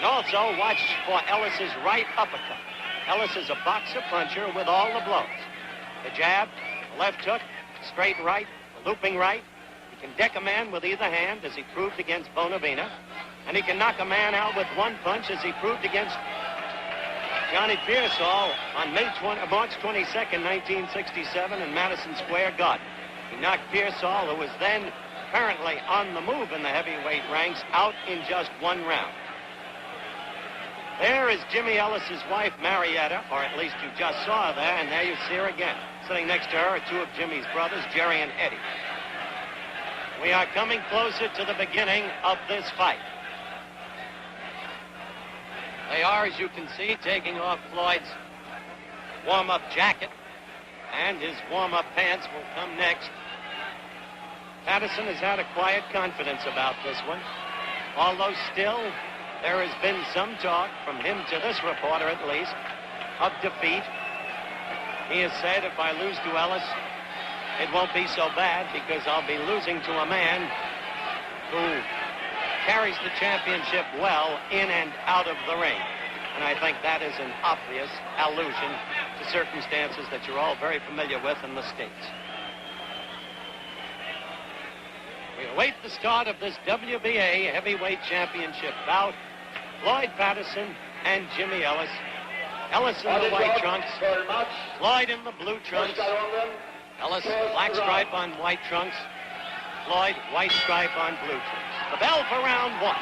And also watch for Ellis's right uppercut. Ellis is a boxer puncher with all the blows. The jab, the left hook, straight right, the looping right. He can deck a man with either hand, as he proved against Bonavina. And he can knock a man out with one punch, as he proved against Johnny Pearsall on March 22nd, 1967 in Madison Square Garden. He knocked Pearsall, who was then apparently on the move in the heavyweight ranks, out in just one round. There is Jimmy Ellis's wife, Marietta, or at least you just saw her there, and there you see her again. Sitting next to her are two of Jimmy's brothers, Jerry and Eddie. We are coming closer to the beginning of this fight. They are, as you can see, taking off Floyd's warm-up jacket, and his warm-up pants will come next. Patterson has had a quiet confidence about this one, although still there has been some talk, from him to this reporter at least, of defeat. He has said, if I lose to Ellis, it won't be so bad, because I'll be losing to a man who carries the championship well in and out of the ring. And I think that is an obvious allusion to circumstances that you're all very familiar with in the States. We await the start of this WBA heavyweight championship bout. Floyd Patterson and Jimmy Ellis. Ellis in the white trunks. Floyd in the blue trunks. Ellis, black stripe on white trunks. Floyd, white stripe on blue trunks. The bell for round one.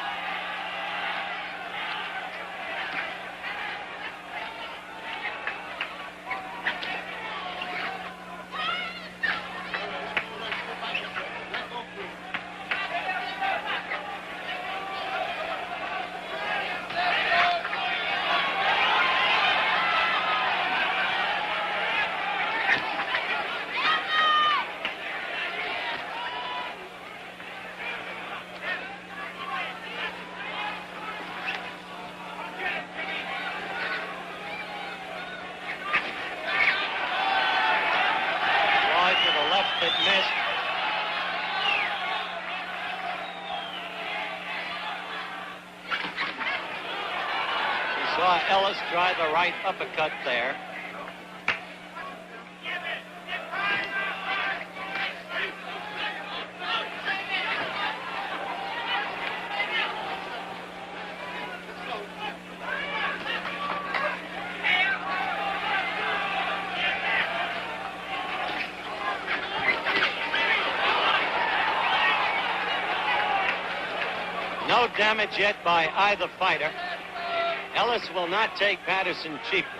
That missed. We saw Ellis try the right uppercut there. No damage yet by either fighter. Ellis will not take Patterson cheaply.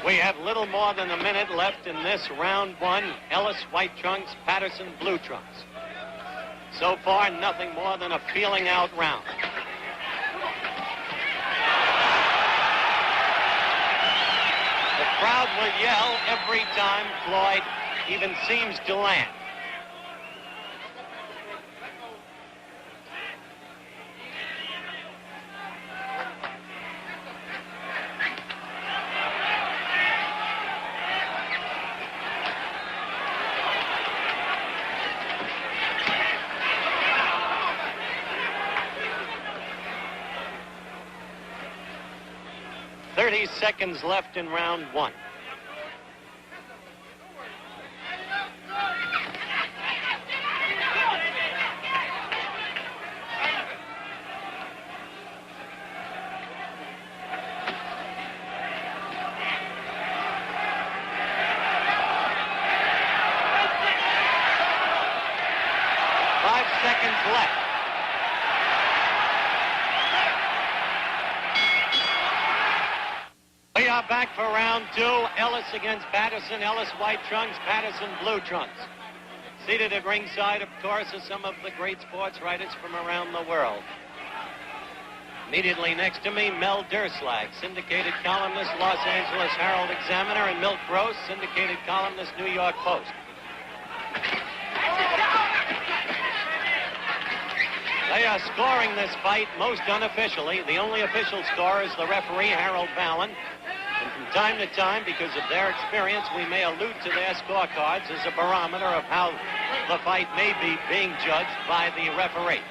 We have little more than a minute left in this round one. Ellis, white trunks, Patterson, blue trunks. So far, nothing more than a feeling out round. The crowd will yell every time Floyd even seems to land. Seconds left in round one. Seconds left. We are back for round two. Ellis against Patterson. Ellis white trunks, Patterson blue trunks. Seated at ringside, of course, are some of the great sports writers from around the world. Immediately next to me, Mel Derslag, syndicated columnist, Los Angeles Herald-Examiner, and Milt Gross, syndicated columnist, New York Post. They are scoring this fight most unofficially. The only official scorer is the referee, Harold Ballin. And from time to time, because of their experience, we may allude to their scorecards as a barometer of how the fight may be being judged by the referee.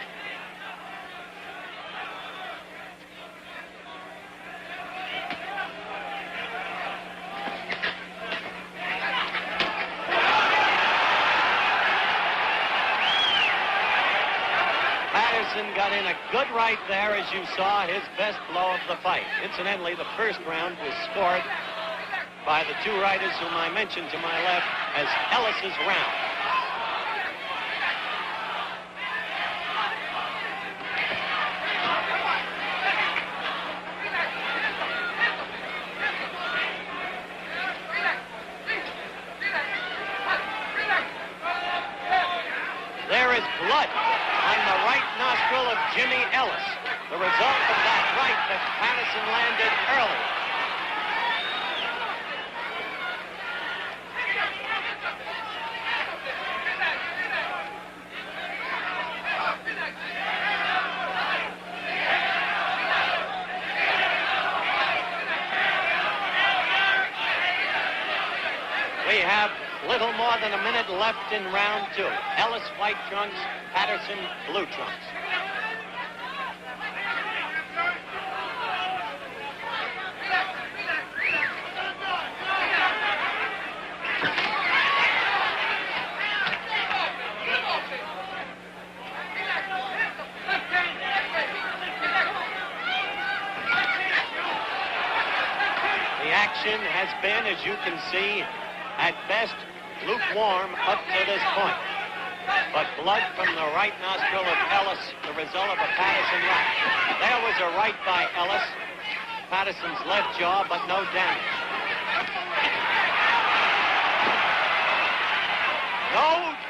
Patterson got in a good right there, as you saw, his best blow of the fight. Incidentally, the first round was scored by the two writers whom I mentioned to my left as Ellis's round. There is blood on the right nostril of Jimmy Ellis, the result of that right that Patterson landed early. We have little more than a minute left in round two. Ellis, white trunks, Patterson, blue trunks. The action has been, as you can see, at best lukewarm up to this point. But blood from the right nostril of Ellis, the result of a Patterson right. There was a right by Ellis. Patterson's left jaw, but no damage.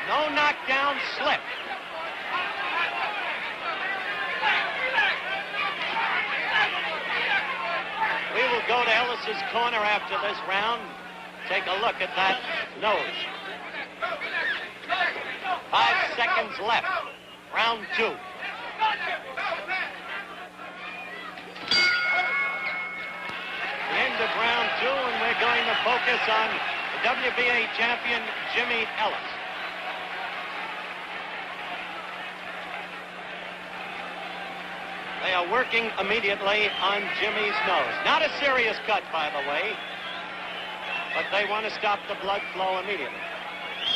No knockdown, slip. We will go to Ellis's corner after this round. Take a look at that nose. 5 seconds left. Round two. The end of round two, and we're going to focus on the WBA champion, Jimmy Ellis. They are working immediately on Jimmy's nose. Not a serious cut, by the way, but they want to stop the blood flow immediately.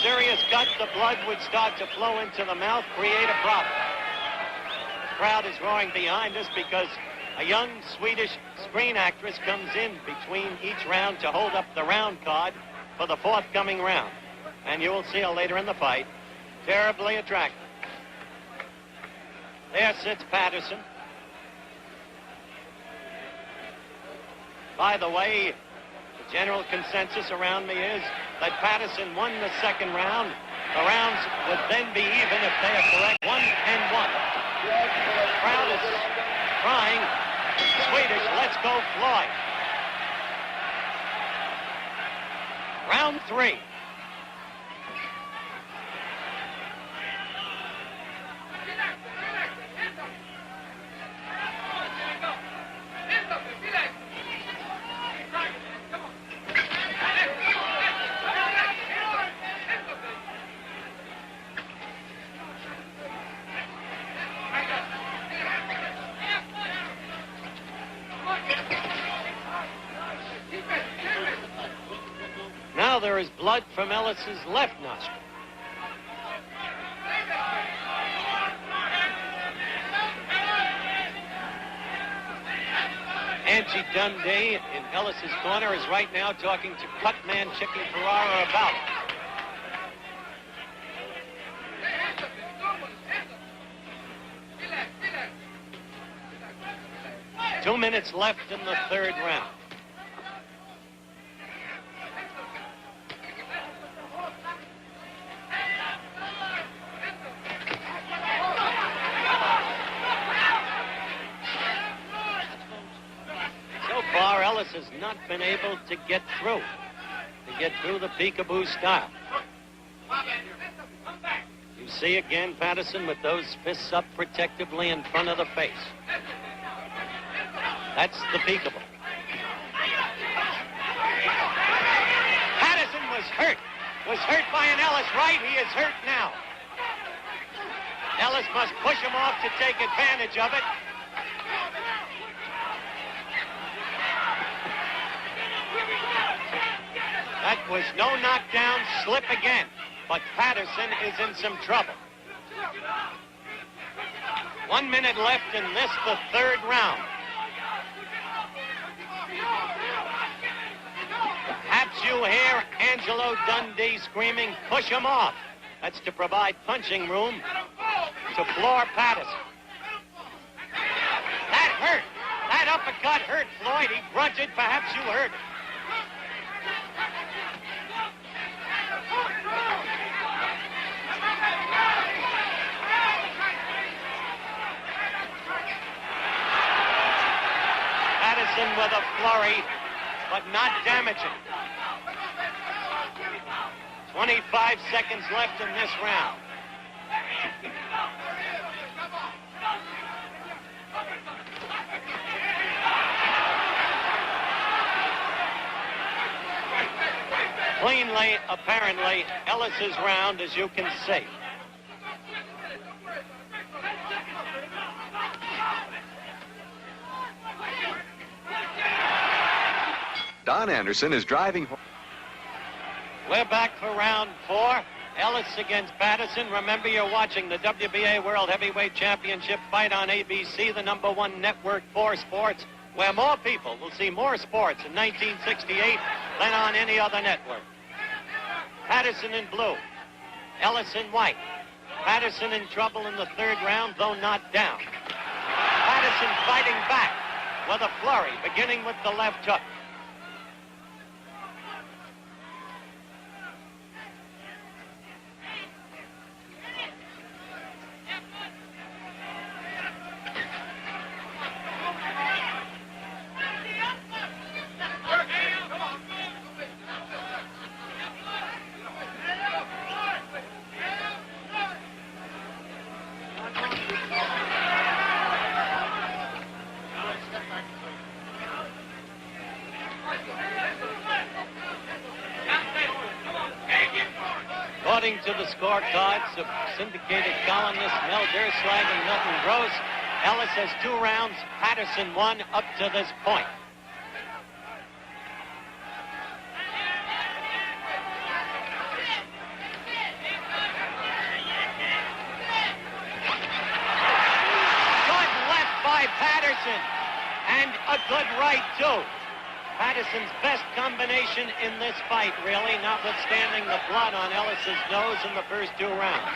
Serious cut, the blood would start to flow into the mouth, create a problem. The crowd is roaring behind us because a young Swedish screen actress comes in between each round to hold up the round card for the forthcoming round. And you will see her later in the fight. Terribly attractive. There sits Patterson. By the way, the general consensus around me is that Patterson won the second round. The rounds would then be even if they are correct. 1-1. The crowd is crying, Swedish, let's go Floyd. Round three. Now there is blood from Ellis's left nostril. Angie Dundee in Ellis's corner is right now talking to cutman Chicky Ferrara about it. 2 minutes left in the third round. Ellis has not been able to get through the peekaboo style. You see again Patterson with those fists up protectively in front of the face. That's the peekaboo. Patterson was hurt by an Ellis right. He is hurt now. Ellis must push him off to take advantage of it. That was no knockdown, slip again. But Patterson is in some trouble. 1 minute left in this, the third round. Perhaps you hear Angelo Dundee screaming, push him off. That's to provide punching room to floor Patterson. That hurt. That uppercut hurt Floyd. He grunted. Perhaps you heard it. Patterson with a flurry, but not damaging. 25 seconds left in this round. Cleanly, apparently, Ellis's round, as you can see. Don Anderson is driving. We're back for round 4. Ellis against Patterson. Remember, you're watching the WBA World Heavyweight Championship fight on ABC, the #1 network for sports, where more people will see more sports in 1968 than on any other network. Patterson in blue, Ellis in white. Patterson in trouble in the third round, though not down. Patterson fighting back with a flurry, beginning with the left hook. According to the scorecards of syndicated columnist Mel Derslag and Milton Gross, Ellis has 2 rounds, Patterson 1 up to this point. Good left by Patterson, and a good right, too. Patterson's best combination in this fight, really, notwithstanding the blood on Ellis's nose in the first 2 rounds.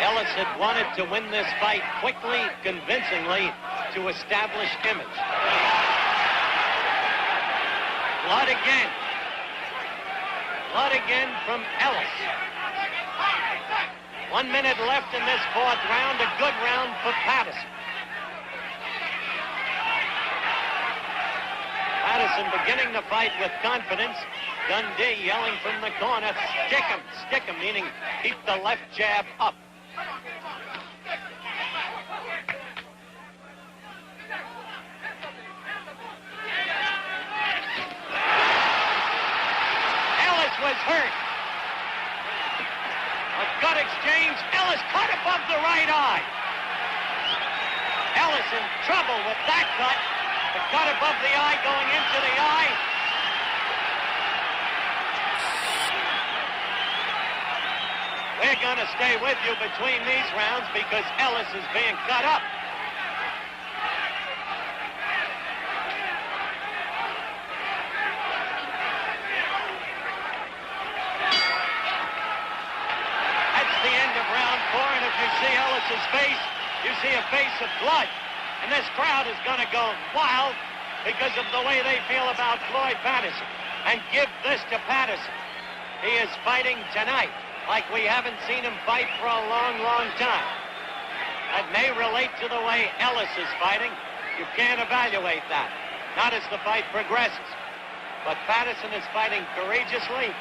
Ellis had wanted to win this fight quickly, convincingly, to establish image. Blood again. Blood again from Ellis. 1 minute left in this 4th round. A good round for Patterson. Patterson beginning the fight with confidence. Dundee yelling from the corner, stick him, meaning keep the left jab up. Was hurt. A gut exchange. Ellis cut above the right eye. Ellis in trouble with that cut. The cut above the eye going into the eye. We're going to stay with you between these rounds because Ellis is being cut up. And if you see Ellis's face, you see a face of blood. And this crowd is going to go wild because of the way they feel about Floyd Patterson. and give this to Patterson. He is fighting tonight like we haven't seen him fight for a long, long time. That may relate to the way Ellis is fighting. You can't evaluate that, not as the fight progresses. But Patterson is fighting courageously,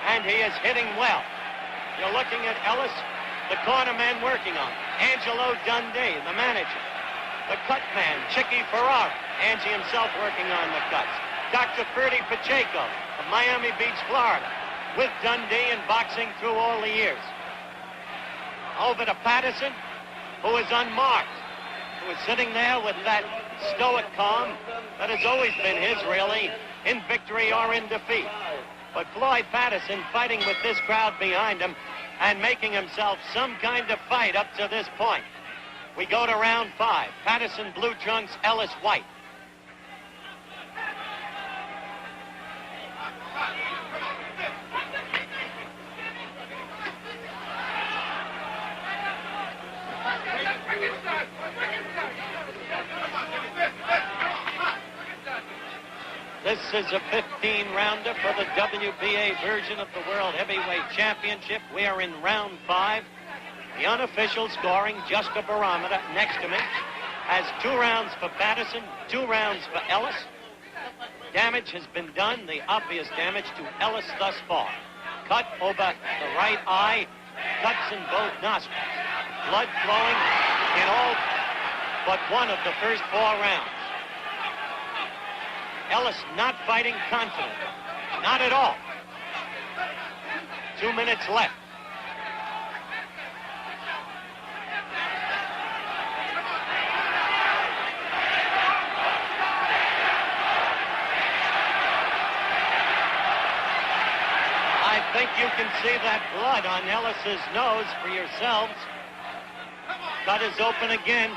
and he is hitting well. You're looking at Ellis, the corner man working on it. Angelo Dundee, the manager. The cut man, Chicky Ferrara. Angie himself working on the cuts. Dr. Ferdy Pacheco of Miami Beach, Florida, with Dundee and boxing through all the years. Over to Patterson, who is unmarked, who is sitting there with that stoic calm that has always been his, really, in victory or in defeat. But Floyd Patterson fighting with this crowd behind him and making himself some kind of fight up to this point. We go to round 5. Patterson blue trunks, Ellis white. This is a 15-rounder for the WBA version of the World Heavyweight Championship. We are in round 5. The unofficial scoring, just a barometer next to me, has 2 rounds for Patterson, 2 rounds for Ellis. Damage has been done, the obvious damage to Ellis thus far. Cut over the right eye, cuts in both nostrils. Blood flowing in all but one of the first 4 rounds. Ellis not fighting confidently. Not at all. 2 minutes left. I think you can see that blood on Ellis's nose for yourselves. Cut is open again.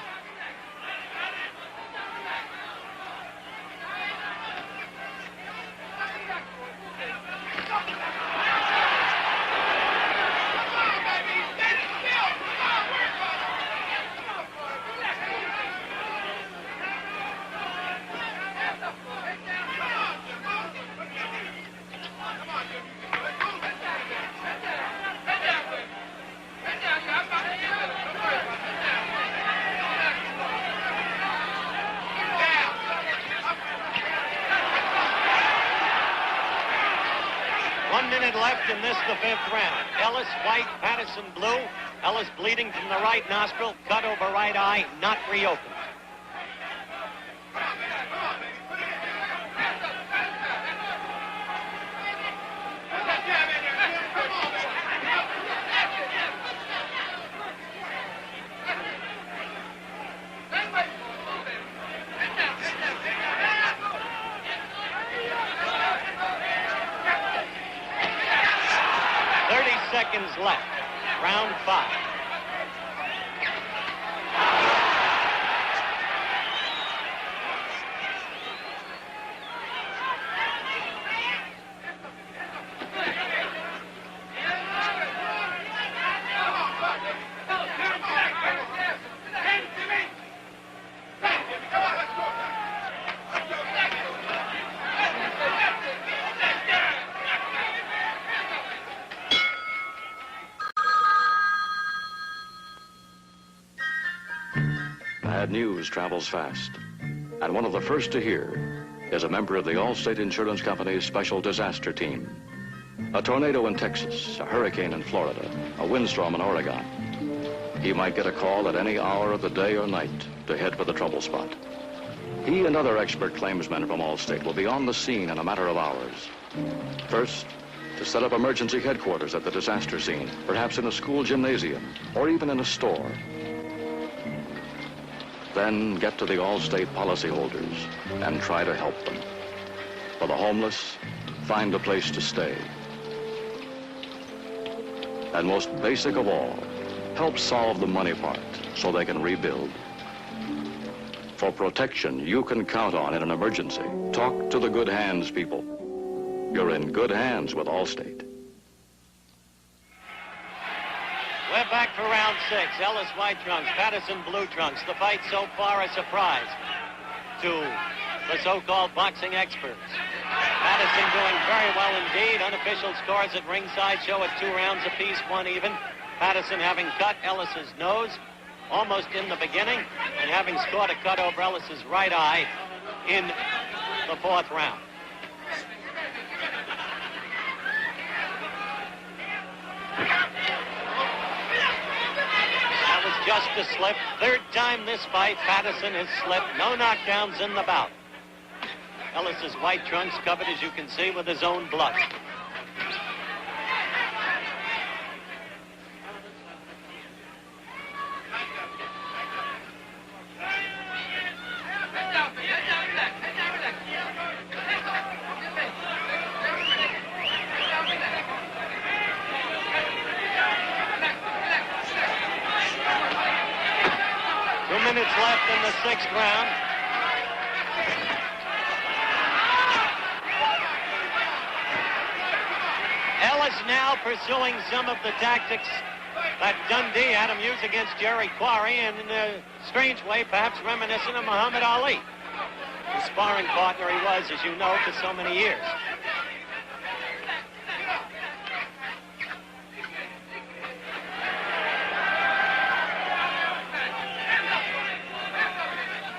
Left in this, the 5th round. Ellis white, Patterson blue. Ellis bleeding from the right nostril, cut over right eye, not reopened. Seconds left. Round 5. Bad news travels fast, and one of the first to hear is a member of the Allstate Insurance Company's special disaster team. A tornado in Texas, a hurricane in Florida, a windstorm in Oregon. He might get a call at any hour of the day or night to head for the trouble spot. He and other expert claimsmen from Allstate will be on the scene in a matter of hours. First, to set up emergency headquarters at the disaster scene, perhaps in a school gymnasium or even in a store. Then get to the Allstate policyholders and try to help them. For the homeless, find a place to stay. And most basic of all, help solve the money part so they can rebuild. For protection you can count on in an emergency. Talk to the good hands people. You're in good hands with Allstate. We're back for round 6. Ellis white trunks, Patterson blue trunks. The fight so far a surprise to the so-called boxing experts. Patterson doing very well indeed. Unofficial scores at ringside show it 2 rounds apiece, 1 even. Patterson having cut Ellis's nose almost in the beginning and having scored a cut over Ellis's right eye in the 4th round. That was just a slip. 3rd time this fight, Patterson has slipped. No knockdowns in the bout. Ellis's white trunks covered, as you can see, with his own blood. Minutes left in the 6th round. Ellis now pursuing some of the tactics that Dundee had him use against Jerry Quarry, and in a strange way, perhaps reminiscent of Muhammad Ali, the sparring partner he was, as you know, for so many years.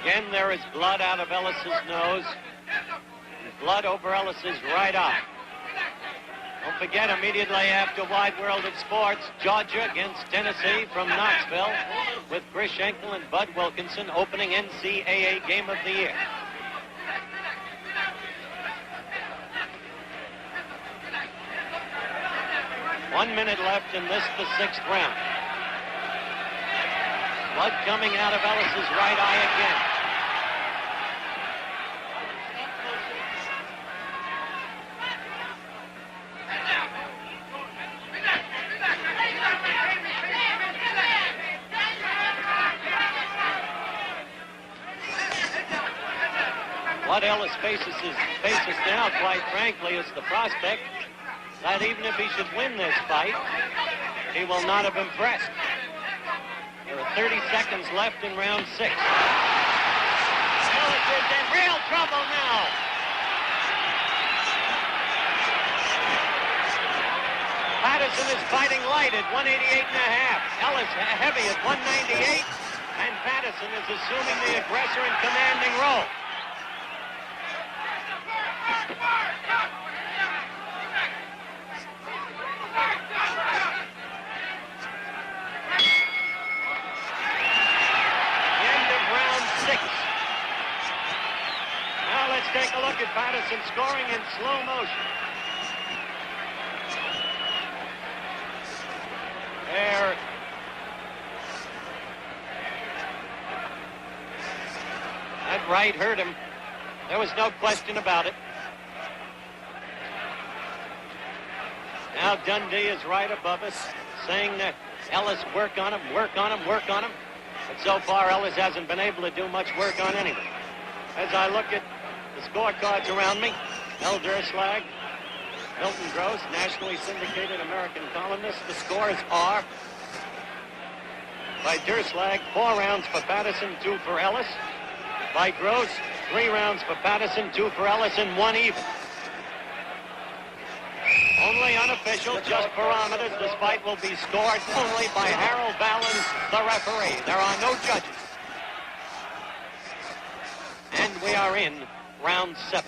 Again, there is blood out of Ellis's nose, and blood over Ellis's right eye. Don't forget, immediately after Wide World of Sports, Georgia against Tennessee from Knoxville, with Chris Schenkel and Bud Wilkinson opening NCAA Game of the Year. One minute left in this, the 6th round. Blood coming out of Ellis's right eye again. What Ellis faces now, quite frankly, is the prospect that even if he should win this fight, he will not have impressed. There are 30 seconds left in round 6. Ellis is in real trouble now. Patterson is fighting light at 188.5. Ellis heavy at 198. And Patterson is assuming the aggressor and commanding role. Take a look at Patterson scoring in slow motion. There. That right hurt him. There was no question about it. Now Dundee is right above us, saying that Ellis, work on him, work on him, work on him. But so far, Ellis hasn't been able to do much work on anything. As I look at the scorecards around me, El Durslag, Milton Gross, nationally syndicated American columnist. The scores are, by Durslag, 4 rounds for Patterson, 2 for Ellis. By Gross, 3 rounds for Patterson, 2 for Ellis, and 1 even. Only unofficial, just barometers. This fight will be scored only by Harold Ballins, the referee. There are no judges. And we are in round 7.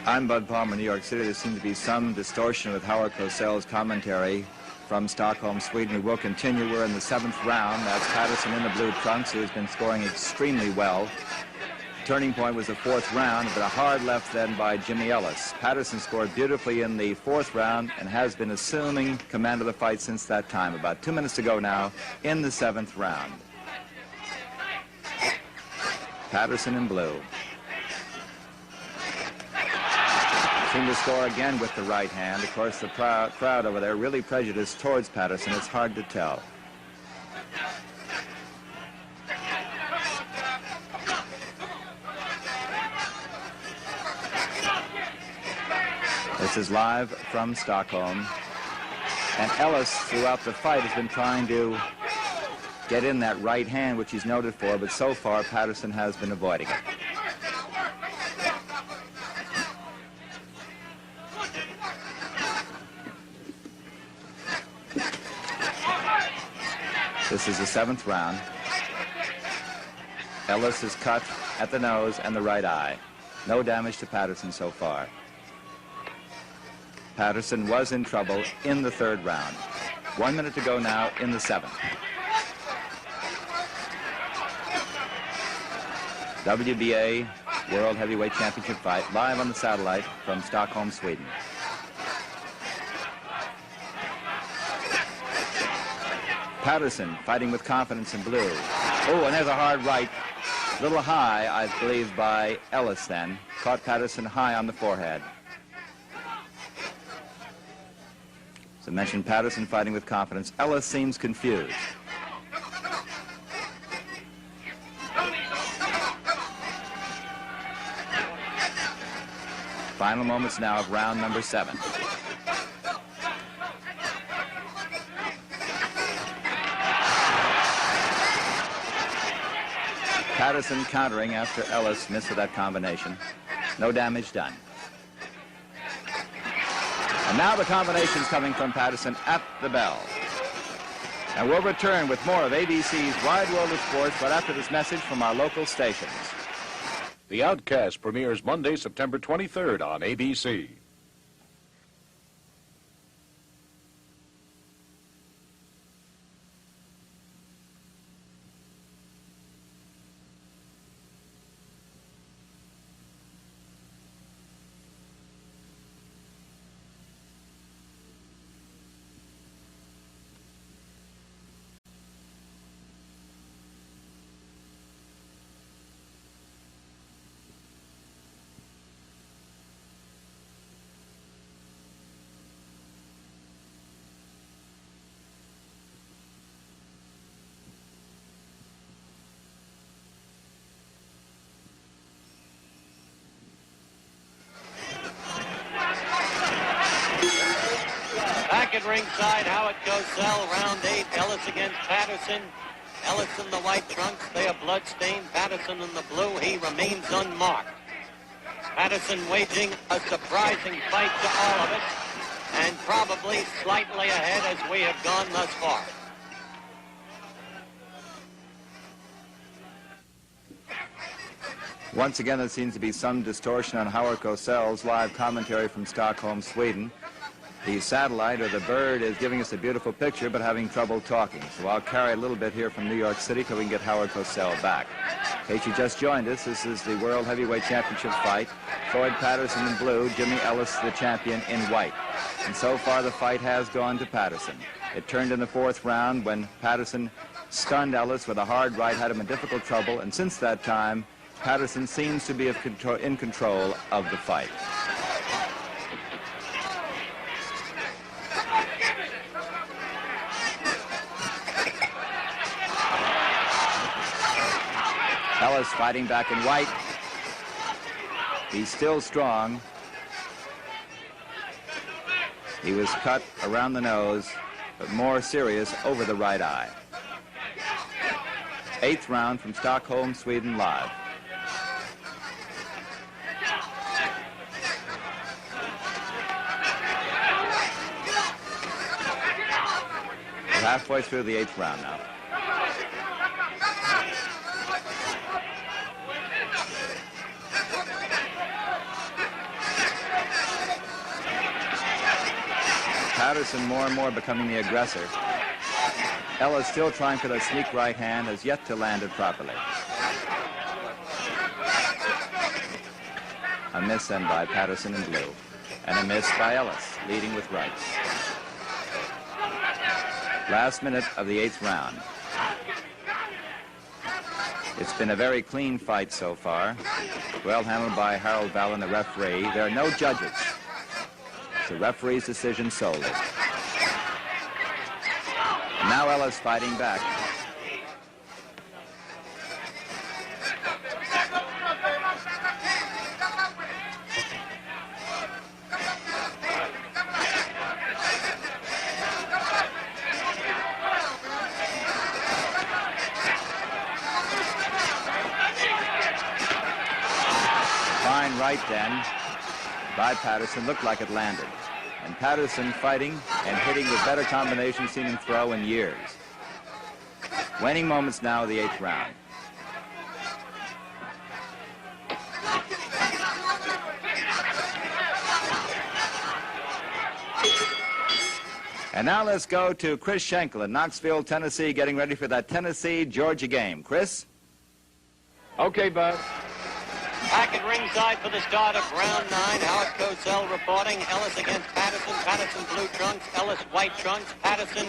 I'm Bud Palmer, New York City. There seems to be some distortion with Howard Cosell's commentary from Stockholm, Sweden. We will continue. We're in the 7th round. That's Patterson in the blue trunks, who has been scoring extremely well. Turning point was the 4th round, but a hard left then by Jimmy Ellis. Patterson scored beautifully in the 4th round and has been assuming command of the fight since that time. About 2 minutes to go now in the 7th round. Patterson in blue. Seemed to score again with the right hand. Of course, the crowd over there really prejudiced towards Patterson. It's hard to tell. This is live from Stockholm. And Ellis, throughout the fight, has been trying to get in that right hand, which he's noted for, but so far, Patterson has been avoiding it. This is the 7th round. Ellis is cut at the nose and the right eye. No damage to Patterson so far. Patterson was in trouble in the 3rd round. 1 minute to go now in the 7th. WBA World Heavyweight Championship fight live on the satellite from Stockholm, Sweden. Patterson fighting with confidence in blue. Oh, and there's a hard right. A little high, I believe, by Ellis then. Caught Patterson high on the forehead. As I mentioned, Patterson fighting with confidence. Ellis seems confused. Final moments now of round number 7. Patterson countering after Ellis missed with that combination. No damage done. And now the combinations coming from Patterson at the bell. And we'll return with more of ABC's Wide World of Sports right after this message from our local stations. The Outcast premieres Monday, September 23rd on ABC. Back at ringside, Howard Cosell, round 8, Ellis against Patterson. Ellis in the white trunks, they are bloodstained. Patterson in the blue, he remains unmarked. Patterson waging a surprising fight to all of us, and probably slightly ahead as we have gone thus far. Once again, there seems to be some distortion on Howard Cosell's live commentary from Stockholm, Sweden. The satellite, or the bird, is giving us a beautiful picture, but having trouble talking. So I'll carry a little bit here from New York City till we can get Howard Cosell back. In case you just joined us, this is the World Heavyweight Championship fight. Floyd Patterson in blue, Jimmy Ellis, the champion, in white. And so far, the fight has gone to Patterson. It turned in the 4th round when Patterson stunned Ellis with a hard right, had him in difficult trouble, and since that time, Patterson seems to be in control of the fight. Ellis fighting back in white. He's still strong. He was cut around the nose, but more serious over the right eye. 8th round from Stockholm, Sweden, live. We're halfway through the 8th round now. Patterson more and more becoming the aggressor. Ellis still trying for that sneak right hand, has yet to land it properly. A miss then by Patterson in blue, and a miss by Ellis, leading with rights. Last minute of the 8th round. It's been a very clean fight so far. Well handled by Harold Vallon, the referee. There are no judges. It's the referee's decision solely. And now Ellis fighting back. Fine right then by Patterson. Looked like it landed. And Patterson fighting and hitting with better combinations seen him throw in years. Waning moments now of the 8th round. And now let's go to Chris Schenkel in Knoxville, Tennessee, getting ready for that Tennessee-Georgia game. Chris? Okay, Bud. Back at ringside for the start of round 9. Howard Cosell reporting. Ellis against Patterson. Patterson blue trunks. Ellis white trunks. Patterson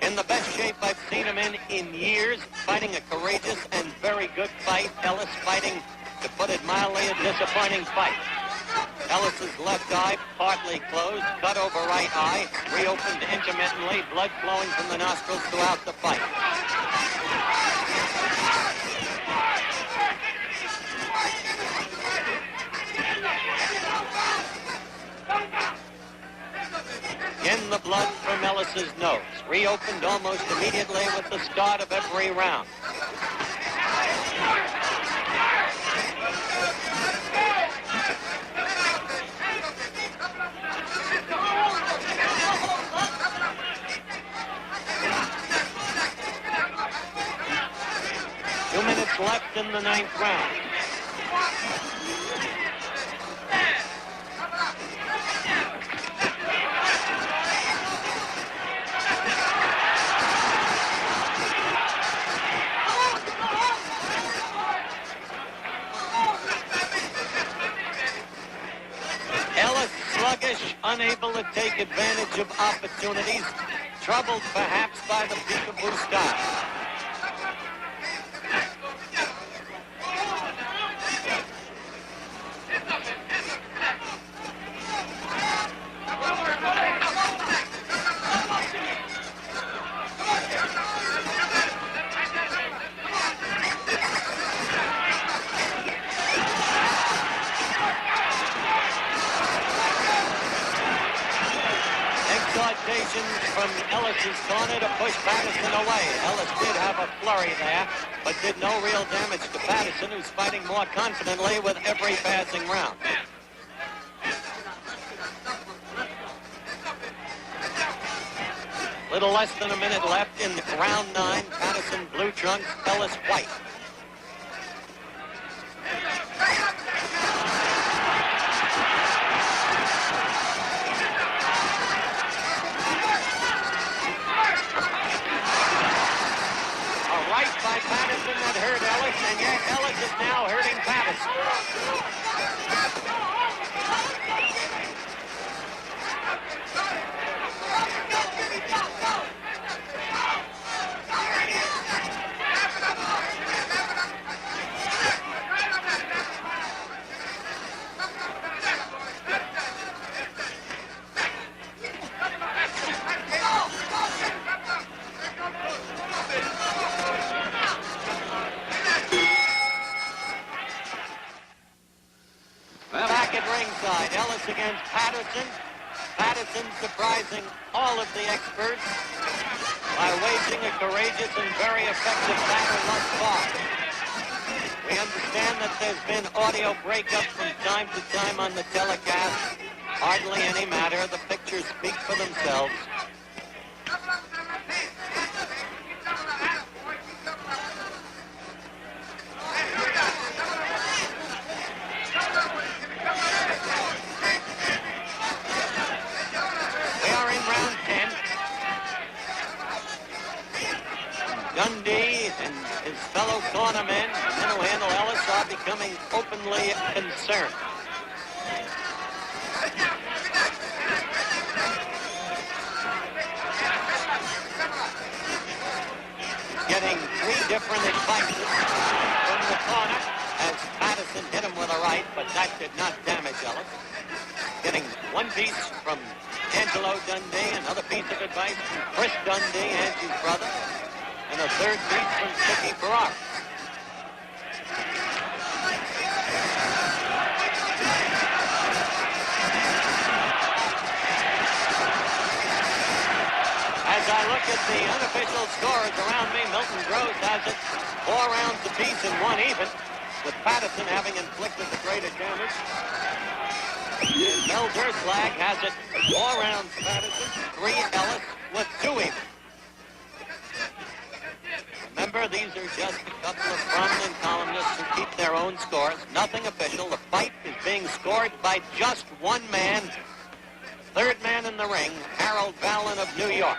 in the best shape I've seen him in years. Fighting a courageous and very good fight. Ellis fighting, to put it mildly, a disappointing fight. Ellis's left eye partly closed. Cut over right eye. Reopened intermittently. Blood flowing from the nostrils throughout the fight. In the blood from Ellis's nose. Reopened almost immediately with the start of every round. Two minutes left in the 9th round. Sluggish, unable to take advantage of opportunities, troubled perhaps by the peekaboo style. From Ellis's corner to push Patterson away. Ellis did have a flurry there, but did no real damage to Patterson, who's fighting more confidently with every passing round. Little less than a minute left in round 9. Patterson blue trunks, Ellis white. By Patterson that hurt Ellis, and yet Ellis is now hurting Patterson. Ringside, Ellis against Patterson. Patterson surprising all of the experts by waging a courageous and very effective battle thus far. We understand that there's been audio breakup from time to time on the telecast. Hardly any matter. The pictures speak for themselves. Dundee and his fellow cornermen, men who handle Ellis, are becoming openly concerned. Getting three different advices from the corner as Patterson hit him with a right, but that did not damage Ellis. Getting one piece from Angelo Dundee, another piece of advice from Chris Dundee, Angie's brother, and a third piece from Sticky Ferrari. As I look at the unofficial scores around me, Milton Gross has it 4 rounds apiece and 1 even, with Patterson having inflicted the greater damage. Mel Durslag has it 4 rounds Patterson, 3 Ellis, with 2 even. Remember, these are just a couple of prominent columnists who keep their own scores. Nothing official. The fight is being scored by just one man. Third man in the ring, Harold Vallon of New York.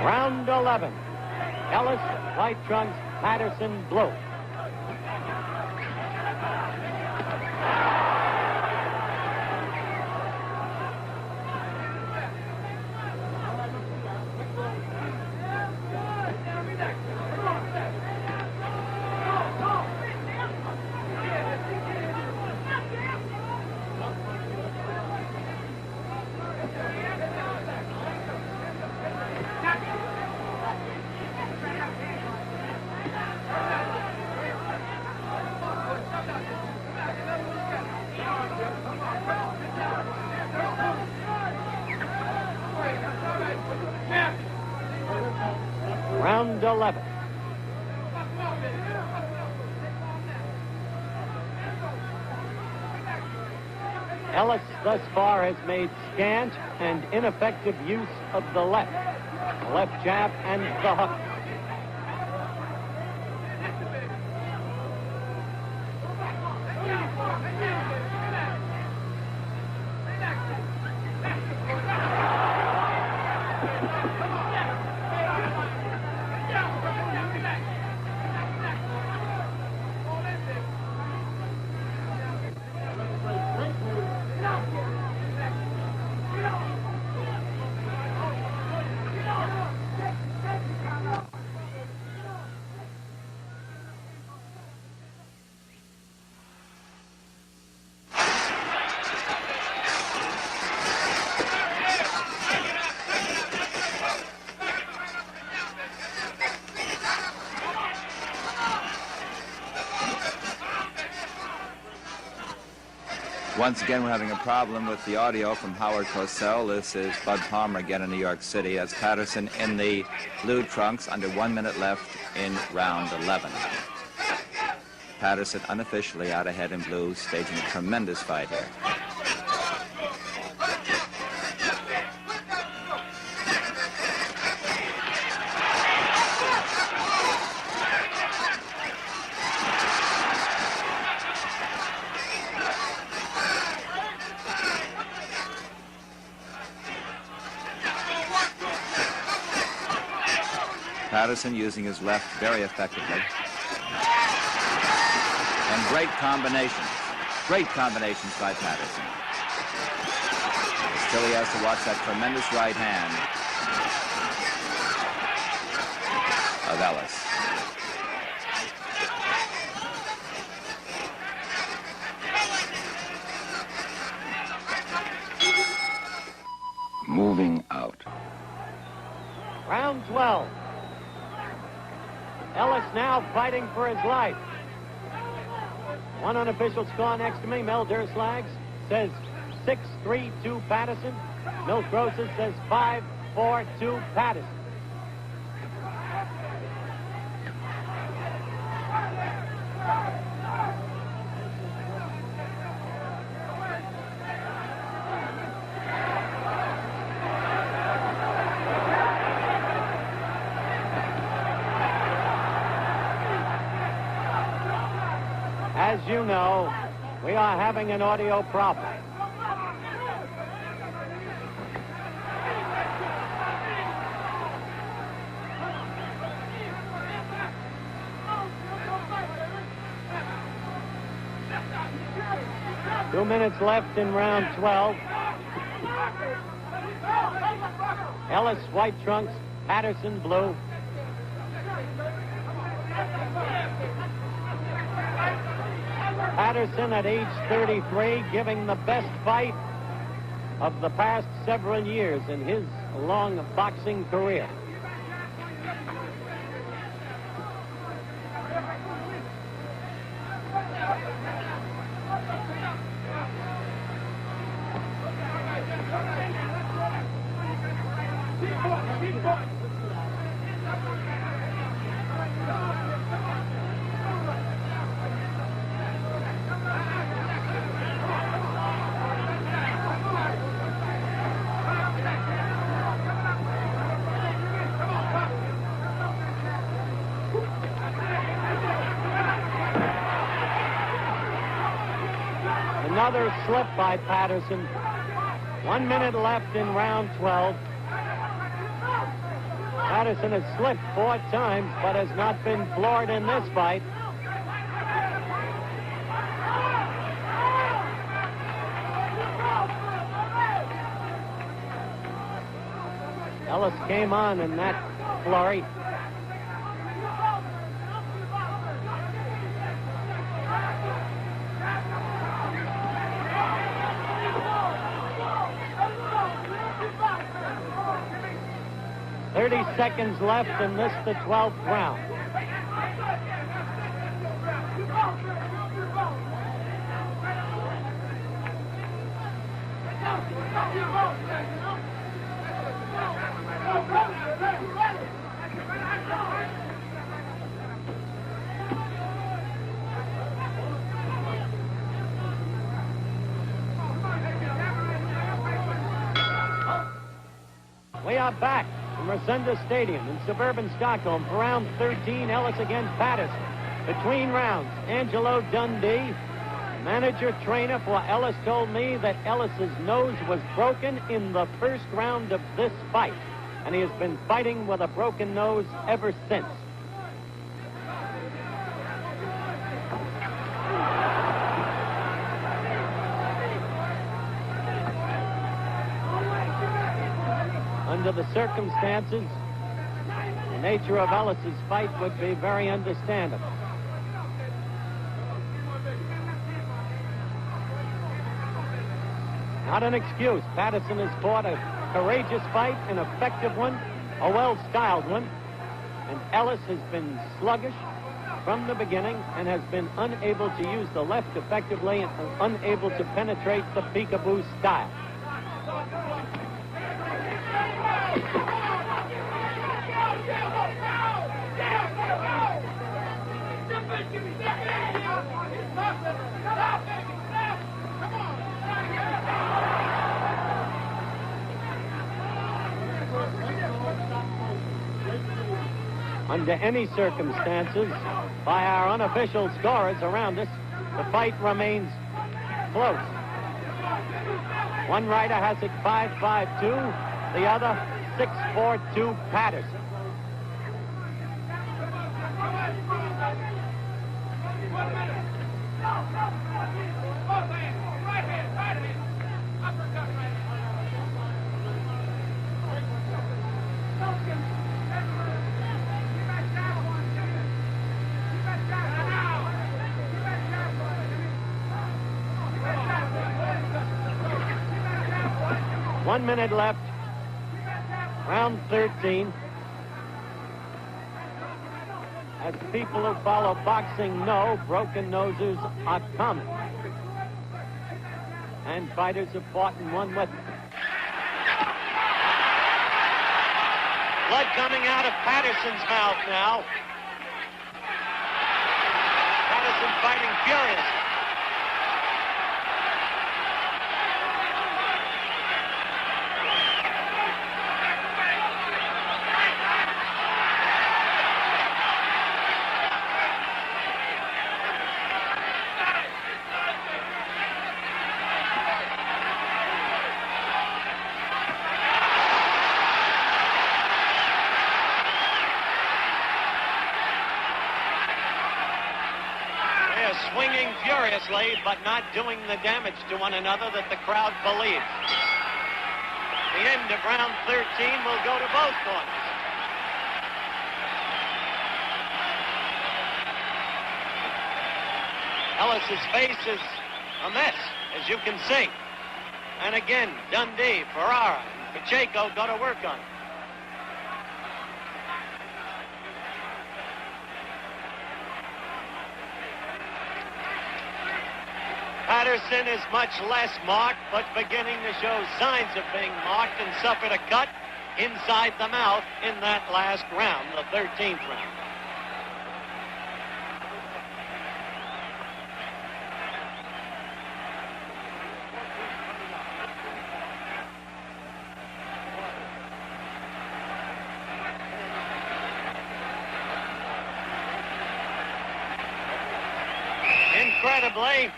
Round 11. Ellis, white trunks, Patterson, blue. Round 11. Ellis thus far has made scant and ineffective use of the left jab and the hook. Once again, we're having a problem with the audio from Howard Cosell. This is Bud Palmer again in New York City as Patterson in the blue trunks under 1 minute left in round 11. Patterson unofficially out ahead in blue, staging a tremendous fight here. Patterson using his left very effectively. And great combinations by Patterson. Still he has to watch that tremendous right hand of Ellis. moving out. Round 12. Ellis now fighting for his life. One unofficial score next to me, Mel Durslags, says 6-3-2 Patterson. Milt Grosses says 5-4-2 Patterson. As you know, we are having an audio problem. Two minutes left in round 12. Ellis, white trunks, Patterson, blue. Patterson at age 33, giving the best fight of the past several years in his long boxing career. Another slip by Patterson. 1 minute left in round 12. Patterson has slipped 4 times, but has not been floored in this fight. Ellis came on in that flurry. Seconds left in this, the 12th round. We are back from Rosenda Stadium in suburban Stockholm for round 13, Ellis against Patterson. Between rounds, Angelo Dundee, manager-trainer for Ellis, told me that Ellis's nose was broken in the first round of this fight, and he has been fighting with a broken nose ever since. Under the circumstances, the nature of Ellis's fight would be very understandable. Not an excuse. Patterson has fought a courageous fight, an effective one, a well-styled one, and Ellis has been sluggish from the beginning and has been unable to use the left effectively and unable to penetrate the peekaboo style. Under any circumstances, by our unofficial scorers around us, the fight remains close. One rider has it 5-5-2, the other 6-4-2 Patterson. One minute left Round 13. As people who follow boxing know, broken noses are common. And fighters have fought and won with them. Blood coming out of Patterson's mouth now. Patterson fighting furiously. Swinging furiously, but not doing the damage to one another that the crowd believes. The end of round 13 will go to both corners. Ellis's face is a mess, as you can see. And again, Dundee, Ferrara, and Pacheco go to work on it. Patterson is much less marked, but beginning to show signs of being marked, and suffered a cut inside the mouth in that last round, the 13th round. Incredibly,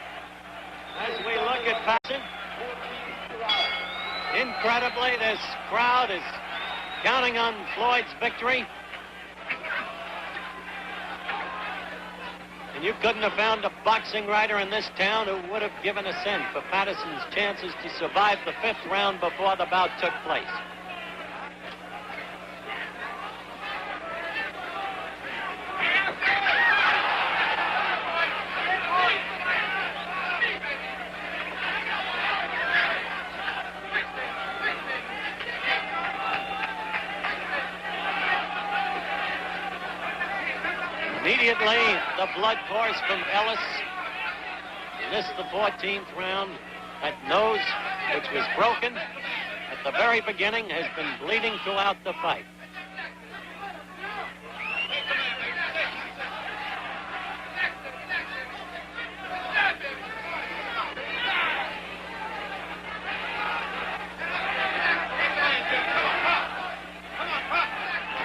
as we look at Patterson, incredibly, this crowd is counting on Floyd's victory. And you couldn't have found a boxing writer in this town who would have given a cent for Patterson's chances to survive the 5th round before the bout took place. Immediately, the blood course from Ellis. He missed the 14th round. That nose, which was broken at the very beginning, has been bleeding throughout the fight.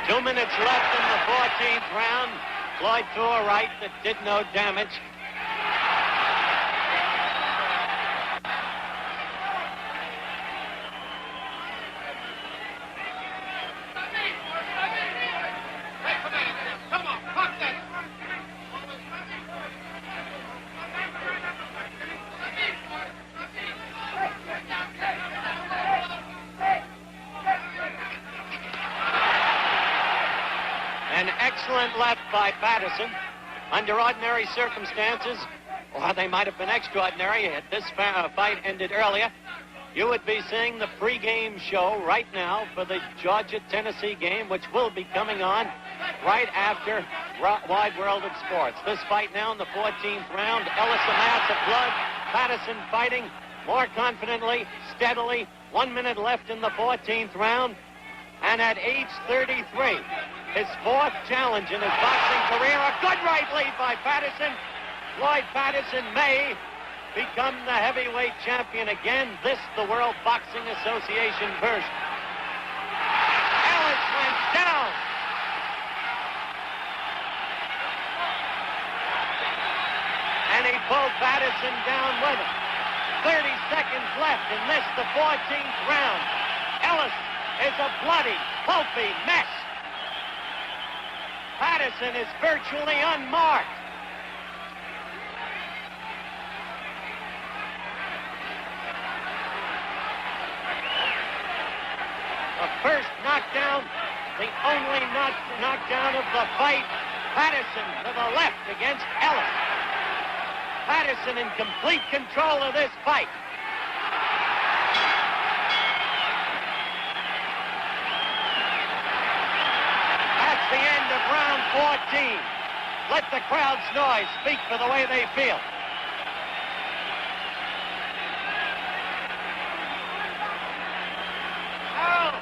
Two minutes left in the 14th round. Floyd threw a right that did no damage. An excellent left by Patterson. Under ordinary circumstances, or they might have been extraordinary had this fight ended earlier, you would be seeing the pregame show right now for the Georgia-Tennessee game, which will be coming on right after Wide World of Sports. This fight now in the 14th round. Ellis a mass of blood. Patterson fighting more confidently, steadily. 1 minute left in the 14th round. And at age 33, his 4th challenge in his boxing career, a good right lead by Patterson. Floyd Patterson may become the heavyweight champion again. This, the World Boxing Association version. Ellis went down. And he pulled Patterson down with him. 30 seconds left in this, the 14th round. Ellis is a bloody, pulpy mess. Patterson is virtually unmarked. The first knockdown, the only knockdown of the fight. Patterson to the left against Ellis. Patterson in complete control of this fight. Let the crowd's noise speak for the way they feel. Harold!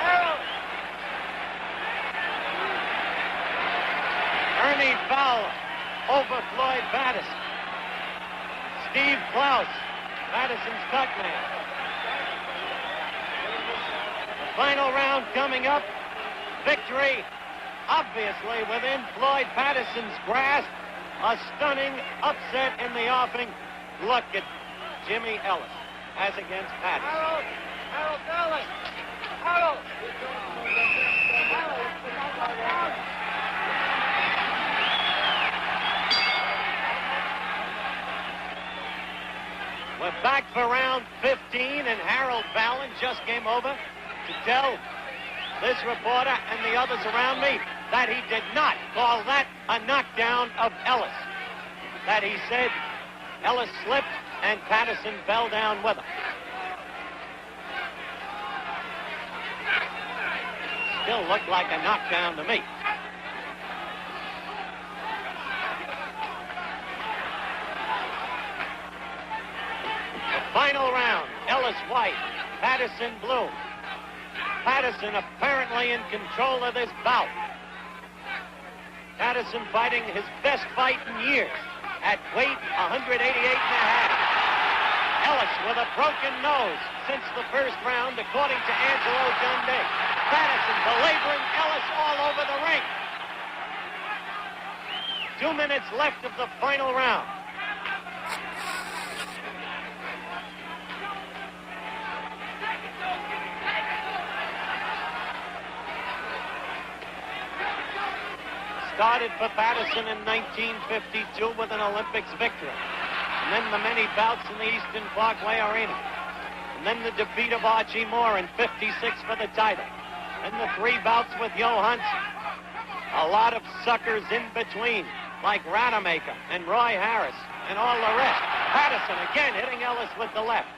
Harold! Ernie Fowler over Floyd Patterson. Steve Klaus, Patterson's cut man. The final round coming up. Victory, obviously, within Floyd Patterson's grasp. A stunning upset in the offing. Look at Jimmy Ellis as against Patterson. Harold Ellis! Harold! We're back for round 15, and Harold Fallon just came over to tell this reporter and the others around me that he did not call that a knockdown of Ellis. That he said Ellis slipped and Patterson fell down with him. Still looked like a knockdown to me. Final round, Ellis white, Patterson blue. Patterson apparently in control of this bout. Patterson fighting his best fight in years at weight 188 and a half. Ellis with a broken nose since the first round, according to Angelo Dundee. Patterson belaboring Ellis all over the ring. 2 minutes left of the final round. Started for Patterson in 1952 with an Olympics victory. And then the many bouts in the Eastern Parkway Arena. And then the defeat of Archie Moore in 56 for the title. And the 3 bouts with Johansson. A lot of suckers in between, like Rademacher and Roy Harris and all the rest. Patterson again hitting Ellis with the left.